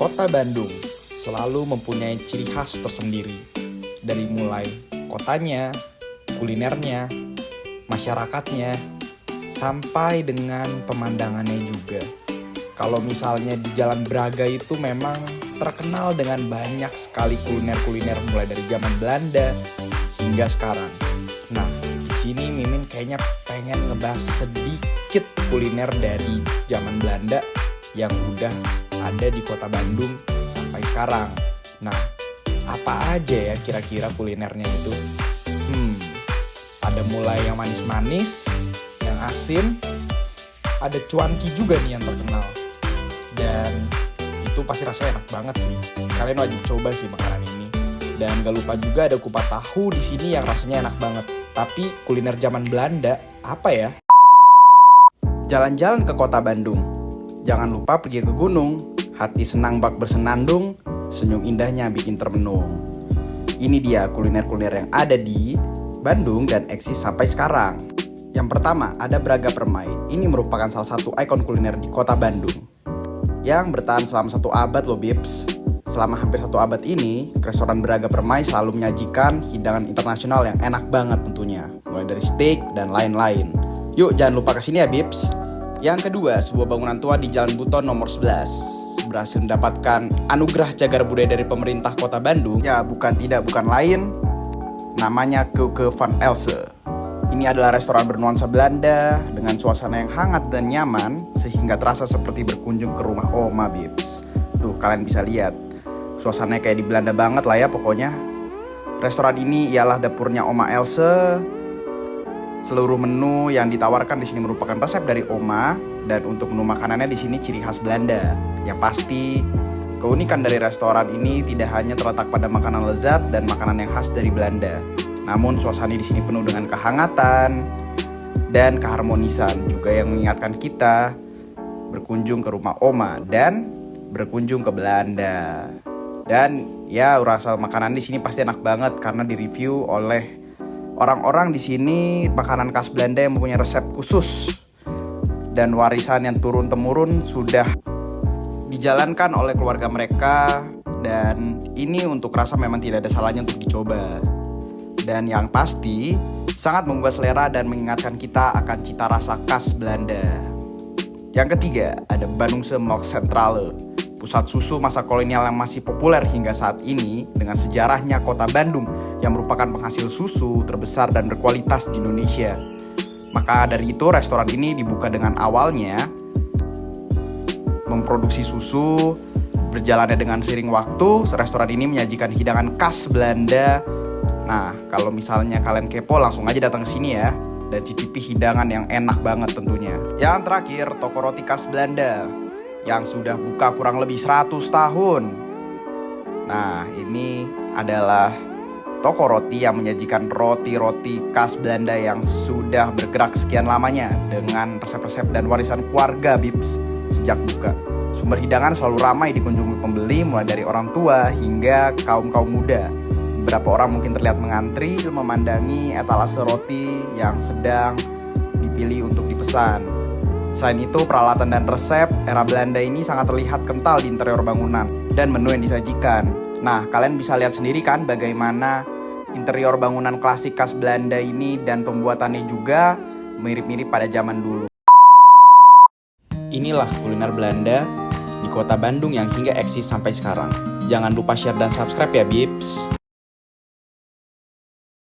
Kota Bandung selalu mempunyai ciri khas tersendiri. Dari mulai kotanya, kulinernya, masyarakatnya, sampai dengan pemandangannya juga. Kalau misalnya di Jalan Braga itu memang terkenal dengan banyak sekali kuliner-kuliner mulai dari zaman Belanda hingga sekarang. Nah, di sini Mimin kayaknya pengen ngebahas sedikit kuliner dari zaman Belanda yang udah ada di Kota Bandung sampai sekarang. Nah, apa aja ya kira-kira kulinernya itu? Ada mulai yang manis-manis, yang asin, ada cuanki juga nih yang terkenal. Dan itu pasti rasanya enak banget sih. Kalian wajib coba sih makanan ini. Dan gak lupa juga ada kupat tahu di sini yang rasanya enak banget. Tapi kuliner zaman Belanda apa ya? Jalan-jalan ke Kota Bandung. Jangan lupa pergi ke gunung. Hati senang bak bersenandung, senyum indahnya bikin termenung. Ini dia kuliner-kuliner yang ada di Bandung dan eksis sampai sekarang. Yang pertama ada Braga Permai. Ini merupakan salah satu ikon kuliner di Kota Bandung yang bertahan selama 1 abad loh Bips. Selama hampir 1 abad ini, restoran Braga Permai selalu menyajikan hidangan internasional yang enak banget tentunya, mulai dari steak dan lain-lain. Yuk jangan lupa kesini ya Bips. Yang kedua, sebuah bangunan tua di Jalan Buton nomor 11 berhasil mendapatkan anugerah cagar budaya dari pemerintah Kota Bandung. Ya bukan lain, namanya Keuke van Else. Ini adalah restoran bernuansa Belanda dengan suasana yang hangat dan nyaman sehingga terasa seperti berkunjung ke rumah Oma Bips. Tuh kalian bisa lihat, suasananya kayak di Belanda banget lah ya pokoknya. Restoran ini ialah dapurnya Oma Else. Seluruh menu yang ditawarkan di sini merupakan resep dari Oma dan untuk menu makanannya di sini ciri khas Belanda. Yang pasti, keunikan dari restoran ini tidak hanya terletak pada makanan lezat dan makanan yang khas dari Belanda. Namun suasana di sini penuh dengan kehangatan dan keharmonisan juga yang mengingatkan kita berkunjung ke rumah Oma dan berkunjung ke Belanda. Dan ya rasa makanan di sini pasti enak banget karena direview oleh orang-orang di sini makanan khas Belanda yang mempunyai resep khusus dan warisan yang turun-temurun sudah dijalankan oleh keluarga mereka, dan ini untuk rasa memang tidak ada salahnya untuk dicoba. Dan yang pasti sangat membuat selera dan mengingatkan kita akan cita rasa khas Belanda. Yang ketiga ada Bandungse Melk Centrale, pusat susu masa kolonial yang masih populer hingga saat ini dengan sejarahnya Kota Bandung yang merupakan penghasil susu terbesar dan berkualitas di Indonesia. Maka dari itu restoran ini dibuka dengan awalnya memproduksi susu. Berjalannya dengan seiring waktu, restoran ini menyajikan hidangan khas Belanda. Nah, kalau misalnya kalian kepo langsung aja datang ke sini ya dan cicipi hidangan yang enak banget tentunya. Yang terakhir, toko roti khas Belanda yang sudah buka kurang lebih 100 tahun. Nah, ini adalah toko roti yang menyajikan roti-roti khas Belanda yang sudah bergerak sekian lamanya dengan resep-resep dan warisan keluarga Bips sejak buka. Sumber hidangan selalu ramai dikunjungi pembeli mulai dari orang tua hingga kaum-kaum muda. Beberapa orang mungkin terlihat mengantri memandangi etalase roti yang sedang dipilih untuk dipesan. Selain itu, peralatan dan resep era Belanda ini sangat terlihat kental di interior bangunan dan menu yang disajikan. Nah, kalian bisa lihat sendiri kan bagaimana interior bangunan klasik khas Belanda ini dan pembuatannya juga mirip-mirip pada zaman dulu. Inilah kuliner Belanda di Kota Bandung yang hingga eksis sampai sekarang. Jangan lupa share dan subscribe ya Bips.